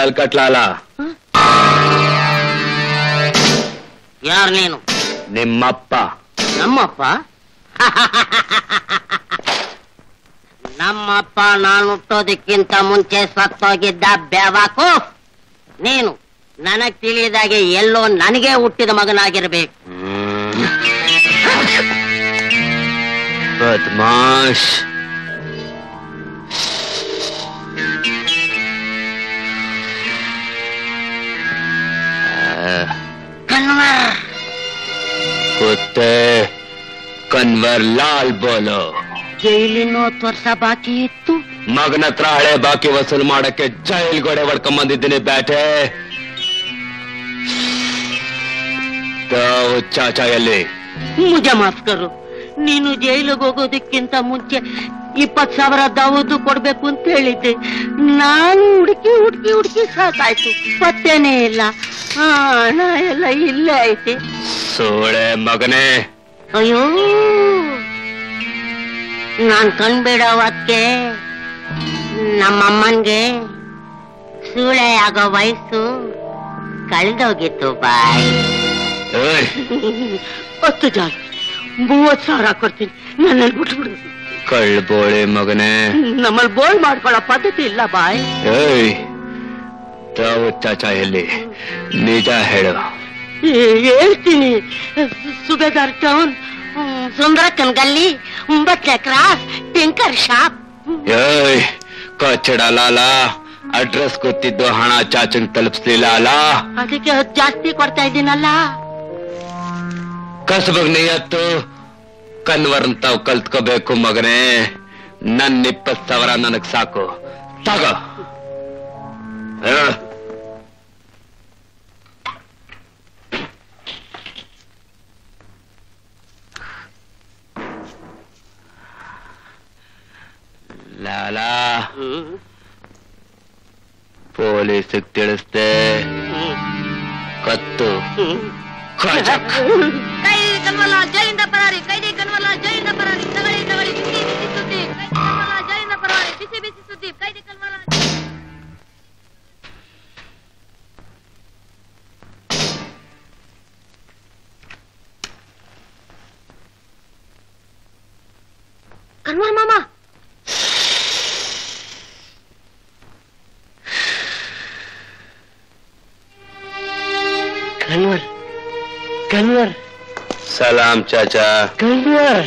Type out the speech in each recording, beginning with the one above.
ಕಲ್ಕಟ್ಲಾಲ. ಯಾರು ನೀನು? ನಿಮ್ಮಪ್ಪ. ನಮ್ಮಪ್ಪ? ನಮ್ಮಪ್ಪ ನಾನು ಹುಟ್ಟೋದಕ್ಕಿಂತ ಮುಂಚೆ ಸತ್ತೋಗಿದ್ದ ಬೇವಾಕು. ನೀನು ನನಗ್ ತಿಳಿದಾಗೆ ಎಲ್ಲೋ ನನಗೆ ಹುಟ್ಟಿದ ಮಗನಾಗಿರ್ಬೇಕು. ಬದ್ಮಾಶ್. ಕನ್ವರ್. ಕುತ್ತೆ ಕನ್ವರ್ ಲಾಲ್ ಬೋಲೋ. ಜೈಲಿನ 10 ವರ್ಷ ಬಾಕಿ ಇತ್ತು. ಮಗನ ಹತ್ರ ಹಳೆ ಬಾಕಿ ವಸೂಲು ಮಾಡಕ್ಕೆ ಜೈಲ್ ಗೋಡೆ ಹೊಡ್ಕೊಂಬಂದಿದ್ದೀನಿ ಬ್ಯಾಟೆ. ಚಾಚಾ ಎಲ್ಲಿ? ಮುಜ ಮಾಫ್ ಕರು. ನೀನು ಜೈಲಿಗೆ ಹೋಗೋದಕ್ಕಿಂತ ಮುಂಚೆ 20,000 ದಾವದು ಕೊಡ್ಬೇಕು ಅಂತ ಹೇಳಿದ್ದೆ. ನಾನು ಹುಡುಕಿ ಸಾಕಾಯ್ತು. ಪತ್ತೇನೇ ಇಲ್ಲ. ಹಣ ಎಲ್ಲ ಇಲ್ಲೇ ಐತೆ. ಸೋಳೆ ಮಗನೇ. ಅಯ್ಯೋ, ನಾನ್ ಕಣ್ಬಿಡೋವಕ್ಕೆ ನಮ್ಮಮ್ಮನ್ಗೆ ಸೂಳೆ ಆಗೋ ವಯಸ್ಸು ಕಳೆದೋಗಿತ್ತು ಬಾಯ್. 10 ಜಾಸ್ತಿ 30,000 ಕೊಡ್ತೀನಿ. ನನ್ನಲ್ಲಿ ಬಿಟ್ಬಿಡು. ಕಳ್ಬೋಳೆ ಮಗನೇ. ನಮ್ಮಲ್ಲಿ ಬೋಳ್ ಮಾಡ್ಕೊಳ್ಳೋ ಪದ್ಧತಿ ಇಲ್ಲ ಬಾಯ್. ತಾವು ಚಾಚಾ ಎಲ್ಲಿ? ನಿಜ ಹೇಳು. ಹೇಳ್ತೀನಿ. ಸುಬೇದಾರ್ ಟೌನ್, ಸುಂದರಕ್ಕನ್ ಗಲ್ಲಿ, ಬಟ್ಲೆ ಕ್ರಾಸ್, ಟಿಂಕರ್ ಶಾಪ್. ಕಚ್ಚಡ ಲಾಲ. ಅಡ್ರೆಸ್ ಗೊತ್ತಿದ್ದು ಹಣ ಚಾಚನ್ ತಲುಪಿಸ್ಲಿಲ್ಲ ಅಲ್ಲ. ಅದಕ್ಕೆ ಜಾಸ್ತಿ ಕೊಡ್ತಾ ಇದ್ದೀನಲ್ಲ. ಕಸಬಗ್ ನಿಯತ್ತು ಕನ್ವರ್ನ್ ತಾವ್ ಕಲ್ತ್ಕೋಬೇಕು ಮಗನೇ. ನನ್ 20,000 ನನಗ್ ಸಾಕು. ತಗೋ. ಲಾಲಾ, ಪೊಲೀಸಿಗೆ ತಿಳಿಸ್ದೆ ಕತ್ತು ಖಜಕ್. ಕೈದಿ ಕನ್ವಲ್ಲ ಜೈಲಿಂದ ಪರಾರಿ. ಕೈದಿ ಕನ್ವಲ್ಲ ಜೈಲಿಂದ ಪರಾರಿ. ತಗಳಿ ಬಿಸಿ ಸುದ್ದಿ. ಕೈದಿ ಕನ್ವಲ್ಲ ಜೈಲಿಂದ ಪರಾರಿ. ಬಿಸಿ ಸುದ್ದಿ. ಕೈದಿ ಕನ್ವಲ್ಲ. ಕನ್ವರ್ ಮಾಮ. ಕನ್ವರ್. ಸಲಾಂ ಚಾಚಾ. कन्वर।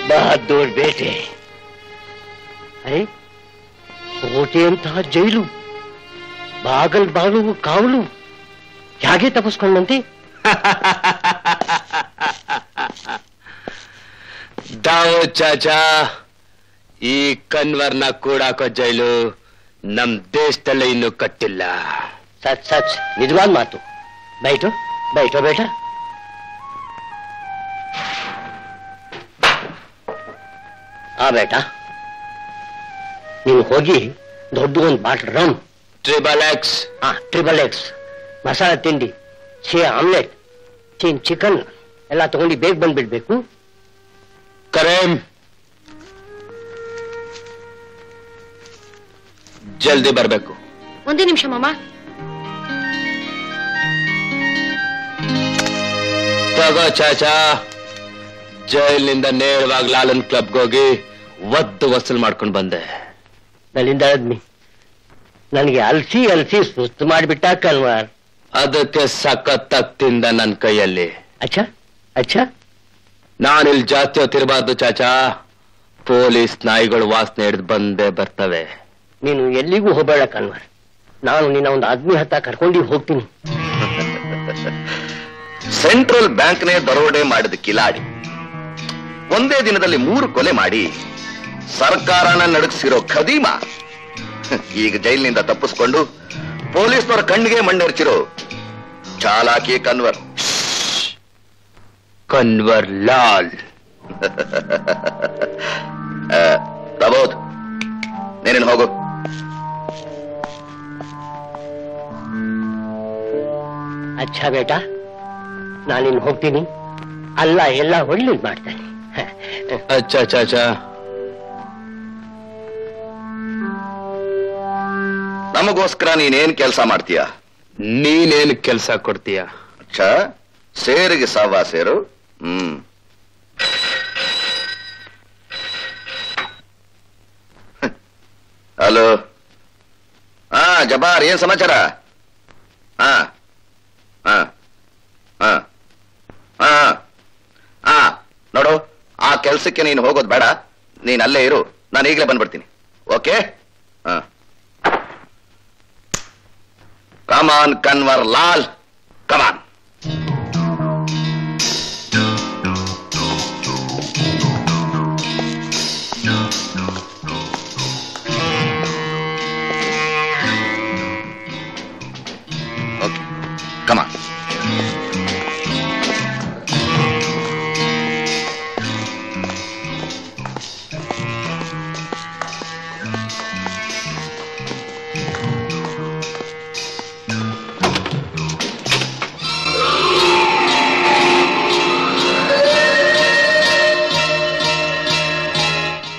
बहादुर बेटे। अरे ಕೋಟೆ ಅಂತಹ ಜೈಲು, ಬಾಗಲ್ ಬಾಗಿಲು ಕಾವಲು, ಹೇಗೆ ತಪ್ಪಿಸ್ಕೊಂಡಂತೆ? ದಾವೂದ್ ಚಾಚಾ, ಈ ಕನ್ವರ್ನ ಕೂಡಾಕೋ ಜೈಲು ನಮ್ ದೇಶದಲ್ಲೇ ಇನ್ನೂ ಕಟ್ಟಿಲ್ಲ. ಸಚ್ ಸಚ್ ನಿಜವಾದ ಮಾತು. ಬೈಟೋ ಬೈಟೋ ಬೇಟ. ಆ ಬೇಟ, ನೀನು ಹೋಗಿ ದೊಡ್ಡ ಒಂದು ಬಾಟ್ಲ್ ರಮ್, ಟ್ರಿಬಲ್ ಎಕ್ಸ್ ಮಸಾಲೆ ತಿಂಡಿ, 6 ಆಮ್ಲೆಟ್, 3 ಚಿಕನ್ ಎಲ್ಲ ತಗೊಂಡು ಬೇಗ ಬಂದ್ಬಿಡ್ಬೇಕು. ಕರೇಮ್, ಜಲ್ದಿ ಬರ್ಬೇಕು. ಒಂದೇ ನಿಮಿಷ ಮಾಮ. ತಗೋ ಚಾಚಾ, ಜೈಲಿನಿಂದ ನೇರವಾಗಿ ಲಾಲನ್ ಕ್ಲಬ್ಗೆ ಹೋಗಿ ಒದ್ದು ವಸೂಲ್ ಮಾಡ್ಕೊಂಡು ಬಂದೆ. ನಲ್ಲಿಂದ ನನಗೆ ಅಲ್ಸಿ ಅಲ್ಸಿ ಸುಸ್ತು ಮಾಡಿಬಿಟ್ಟ ಕನ್ವರ್. ಅದಕ್ಕೆ ಸಖತ್ತಾಗಿ ತಿಂದ ನನ್ನ ಕೈಯಲ್ಲಿ. ಅಚ್ಚಾ ಅಚ್ಚಾ, ನಾನಿಲ್ಲಿ ಜಾಸ್ತಿ ಹೊತ್ತಿರಬಾರ್ದು ಚಾಚಾ. ಪೊಲೀಸ್ ನಾಯಿಗಳು ವಾಸನೆ ಹಿಡಿದು ಬಂದೇ ಬರ್ತವೆ. ನೀನು ಎಲ್ಲಿಗೂ ಹೋಗಬೇಡ ಕನ್ವರ್, ನಾನು ನಿನ್ನ ಒಂದು ಆದ್ಮಿ ಹತ್ತ ಕರ್ಕೊಂಡು ಹೋಗ್ತೀನಿ. ಸೆಂಟ್ರಲ್ ಬ್ಯಾಂಕ್ನೇ ದರೋಡೆ ಮಾಡಿದ ಕಿಲಾಡಿ ಒಂದೇ ದಿನದಲ್ಲಿ 3 ಕೊಲೆ ಮಾಡಿ ಸರ್ಕಾರನ ನಡುಗಿಸಿರೋ ಖದೀಮ ಈಗ ಜೈಲಿನಿಂದ ತಪ್ಪಿಸ್ಕೊಂಡು ಪೊಲೀಸ್ನವರ ಕಣ್ಣಿಗೆ ಮಣ್ಣೆರ್ಚಿರೋ ಚಾಲಾಕಿ ಕನ್ವರ್. ಕನ್ವರ್ ಲಾಲ್. ಪ್ರಬೋಧ್, ನೀನೇನು ಹೋಗು. ಅಚ್ಚಾ ಬೇಟ, ನಾನಿನ್ ಹೋಗ್ತೀನಿ. ಅಲ್ಲ ಎಲ್ಲ ಒಳ್ಳೇದು ಮಾಡ್ತಾನೆ. ಅಚ್ಚಾ ಚಾಚಾ. ನಮಗೋಸ್ಕರ ನೀನೇನ್ ಕೆಲಸ ಮಾಡ್ತೀಯ? ನೀನೇನು ಕೆಲಸ ಕೊಡ್ತೀಯ? ಅಚ್ಚಾ, ಸೇರಿಗೆ ಸವಾ ಸೇರು. ಹಲೋ. ಜಬಾರ್, ಏನ್ ಸಮಾಚಾರ? ಹಾ ಹಾ ಹಾ ಹಾ ಹಾ ನೋಡು, ಆ ಕೆಲ್ಸಕ್ಕೆ ನೀನು ಹೋಗೋದು ಬೇಡ. ನೀನ್ ಅಲ್ಲೇ ಇರು, ನಾನು ಈಗಲೇ ಬಂದ್ಬಿಡ್ತೀನಿ. ಓಕೆ? ಹಾ. ಕಮಾನ್ ಕನ್ವರ್ ಲಾಲ್, ಕಮಾನ್. ಓಕೆ, ಕಮಾನ್.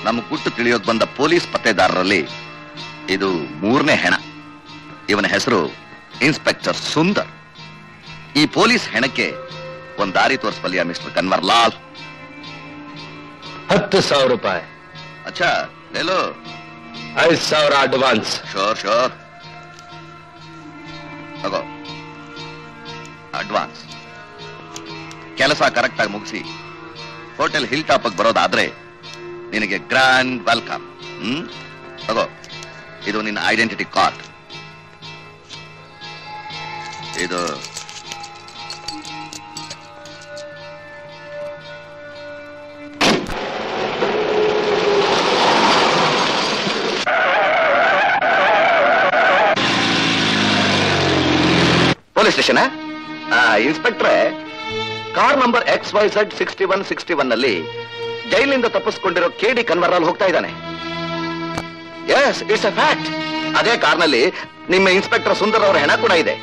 ನಮ್ಮ ಗುಟ್ಟು ತಿಳಿಯೋಕ್ ಬಂದ ಪೊಲೀಸ್ ಪತ್ತೆದಾರರಲ್ಲಿ ಇದು 3ನೇ ಹೆಣ. ಇವನ ಹೆಸರು ಇನ್ಸ್ಪೆಕ್ಟರ್ ಸುಂದರ್. ಈ ಪೊಲೀಸ್ ಹೆಣಕ್ಕೆ ಒಂದ್ ದಾರಿ ತೋರಿಸಬಲ್ಲಿಯ ಮಿಸ್ಟರ್ ಕನ್ವರ್ ಲಾಲ್? 10,000 ರೂಪಾಯಿ. ಅಚ್ಚಾ, ಲೇಲೋ. 5,000 ಅಡ್ವಾನ್ಸ್. ಶೋರ್ ತಗೋ ಅಡ್ವಾನ್ಸ್. ಕೆಲಸ ಕರೆಕ್ಟ್ ಆಗಿ ಮುಗಿಸಿ ಹೋಟೆಲ್ ಹಿಲ್ ಟಾಪ್ ಬರೋದಾದ್ರೆ ನಿನಗೆ ಗ್ರ್ಯಾಂಡ್ ವೆಲ್ಕಮ್. ತಗೋ, ಇದು ನಿನ್ನ ಐಡೆಂಟಿಟಿ ಕಾರ್ಡ್. ಇದು ಪೊಲೀಸ್ ಸ್ಟೇಷನ್. ಇನ್ಸ್ಪೆಕ್ಟ್ರೆ, ಕಾರ್ ನಂಬರ್ XYZ 6161 ನಲ್ಲಿ ಜೈಲಿನಿಂದ ತಪ್ಪಿಸ್ಕೊಂಡಿರೋ KD ಕನ್ವರ್ಲಾಲ್ ಹೋಗ್ತಾ ಇದ್ದಾನೆ. Yes, it's a fact. ಅದೇ ಕಾರ್ನಲ್ಲಿ ನಿಮ್ಮ ಇನ್ಸ್ಪೆಕ್ಟರ್ ಸುಂದರ್ ಅವರ ಹೆಣ ಕೂಡ ಇದೆ.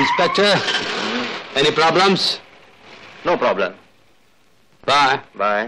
Inspector, any problems? No problem. Bye. Bye.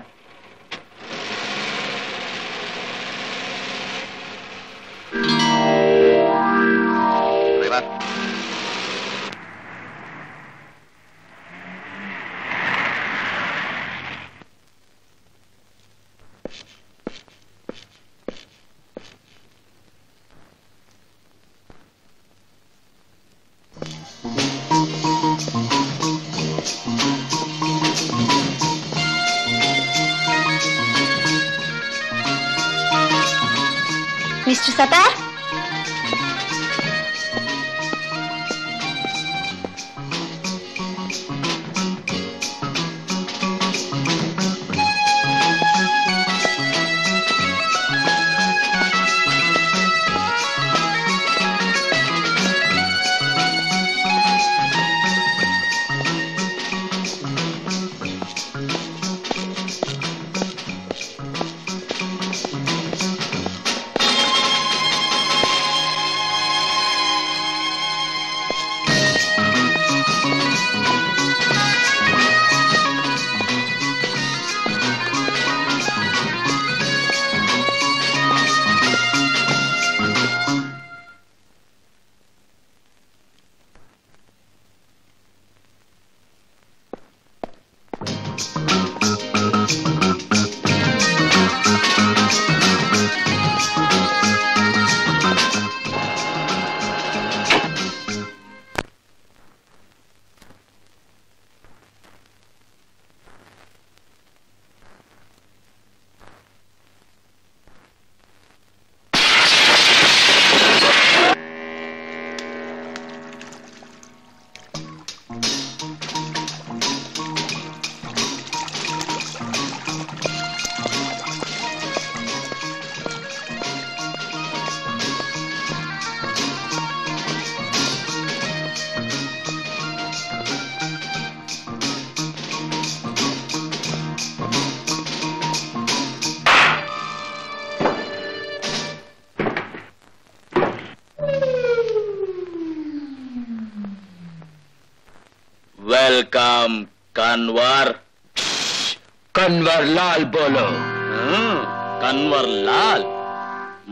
Mr. Sattar? Welcome Kanwar. Kanwar Lal ಬೋಲೋ. ಕನ್ವರ್ ಲಾಲ್,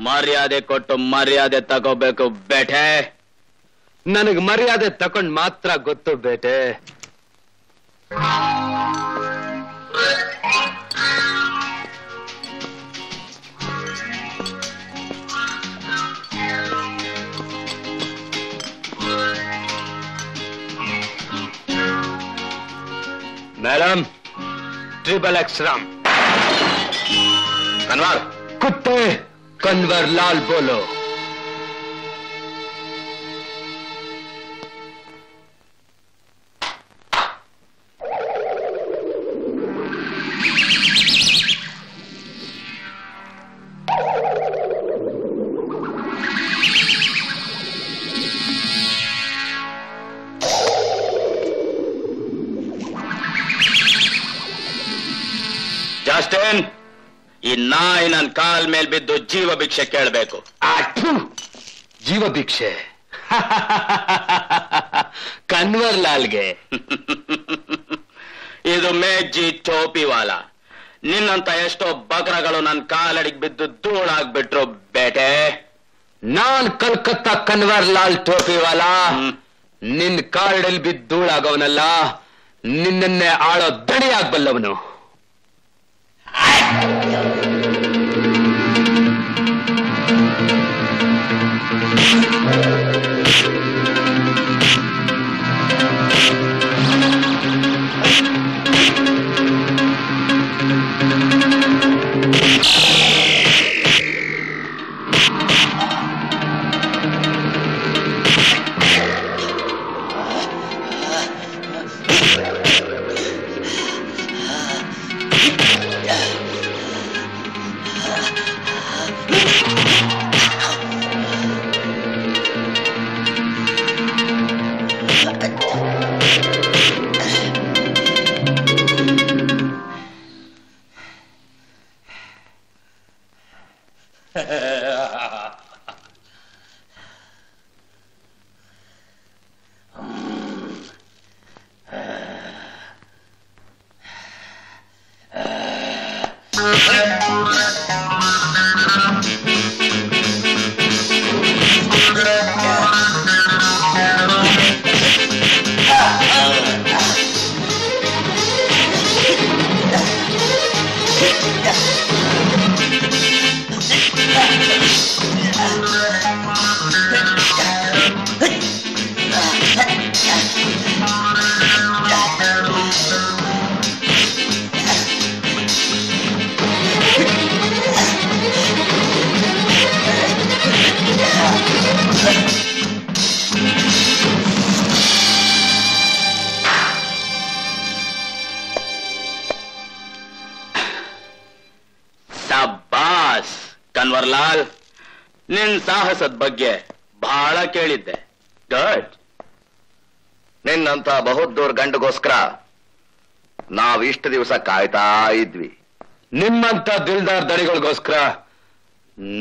ಮರ್ಯಾದೆ ಕೊಟ್ಟು ಮರ್ಯಾದೆ ತಗೋಬೇಕು ಬೇಟೆ. ನನಗ್ ಮರ್ಯಾದೆ ತಕೊಂಡ್ ಮಾತ್ರ ಗೊತ್ತು ಬೇಟೆ. Madam triple x Ram. Kanwar. कुत्ते कन्वर लाल बोलो. ಜಾಸ್ಟನ್, ಈ ನಾಯಿ ನನ್ನ ಕಾಲ್ ಮೇಲ್ ಬಿದ್ದು ಜೀವ ಭಿಕ್ಷೆ ಕೇಳಬೇಕು. ಜೀವ ಭಿಕ್ಷೆ ಕನ್ವರ್ ಲಾಲ್ಗೆ? ಇದು ಮೇಜ್ಜಿ ಟೋಪಿವಾಲ. ನಿನ್ನಂತ ಎಷ್ಟೋ ಬಕ್ರಗಳು ನನ್ನ ಕಾಲಡಿಗೆ ಬಿದ್ದು ಧೂಳಾಗ್ಬಿಟ್ರು ಬೇಟೆ. ನಾನ್ ಕಲ್ಕತ್ತಾ ಕನ್ವರ್ ಲಾಲ್ ಟೋಪಿವಾಲ. ನಿನ್ ಕಾಲದಲ್ಲಿ ಬಿದ್ದು ಧೂಳಾಗವನಲ್ಲ, ನಿನ್ನನ್ನೇ ಆಳೋ ದಣಿಯಾಗ್ಬಲ್ಲವನು. ಶಬ್ಬಾಸ್ ಕನ್ವರ್ ಲಾಲ್, ನಿನ್ ಸಾಹಸದ ಬಗ್ಗೆ ಬಹಳ ಕೇಳಿದ್ದೆ. ಗುಡ್. ನಿನ್ನಂತ ಬಹುದ್ದೂರ್ ಗಂಡಗೋಸ್ಕರ ನಾವ್ ಇಷ್ಟು ದಿವಸ ಕಾಯ್ತಾ ಇದ್ವಿ. ನಿಮ್ಮಂತ ದಿಲ್ದಾರ್ ದಣಿಗಳಿಗೋಸ್ಕರ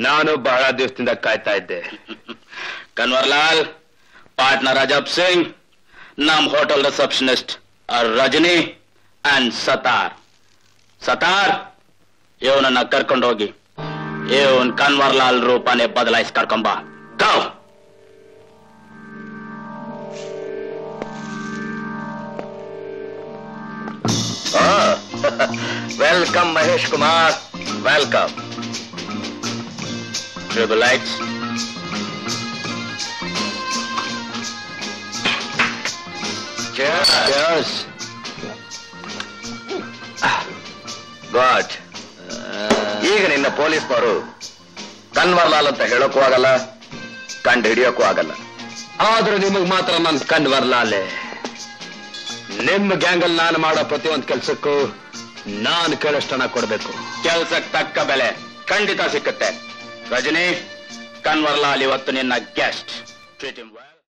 ನಾನು ಬಹಳ ದಿವಸದಿಂದ ಕಾಯ್ತಾ ಇದ್ದೆ. ಕನ್ವರ್ ಲಾಲ್, ಪಾರ್ಟ್ನರ್ ಅಜಬ್ ಸಿಂಗ್, ನಮ್ hotel receptionist Rajini and Sattar. Sattar, ಇವನನ್ನ ಕರ್ಕೊಂಡೋಗಿ ಇವನ್ ಕನ್ವರ್ ಲಾಲ್ ರೂಪನೇ ಬದಲಾಯಿಸಿ ಕರ್ಕೊಂಬ. Go. Welcome Mahesh Kumar, welcome. Triple X. Cheers. Good. ಈಗ ನಿನ್ನ ಪೊಲೀಸ್ನವರು ಕನ್ವರ್ ಲಾಲ್ ಅಂತ ಹೇಳೋಕ್ಕೂ ಆಗಲ್ಲ, ಕಂಡು ಹಿಡಿಯೋಕ್ಕೂ ಆಗಲ್ಲ. ಆದ್ರೆ ನಿಮಗ್ ಮಾತ್ರ ನನ್ ಕನ್ವರ್ ಲಾಲೆ. ನಿಮ್ಮ ಗ್ಯಾಂಗಲ್ಲಿ ನಾನು ಮಾಡೋ ಪ್ರತಿಯೊಂದು ಕೆಲ್ಸಕ್ಕೂ ನಾನು ಕೇಳಷ್ಟನ ಕೊಡ್ಬೇಕು. ಕೆಲ್ಸಕ್ಕೆ ತಕ್ಕ ಬೆಲೆ ಖಂಡಿತ ಸಿಕ್ಕುತ್ತೆ. ರಜನಿ, ಕನ್ವರ್ ಲಾಲ್ ಇವತ್ತು ನಿನ್ನ ಗೆಸ್ಟ್. Treat him well.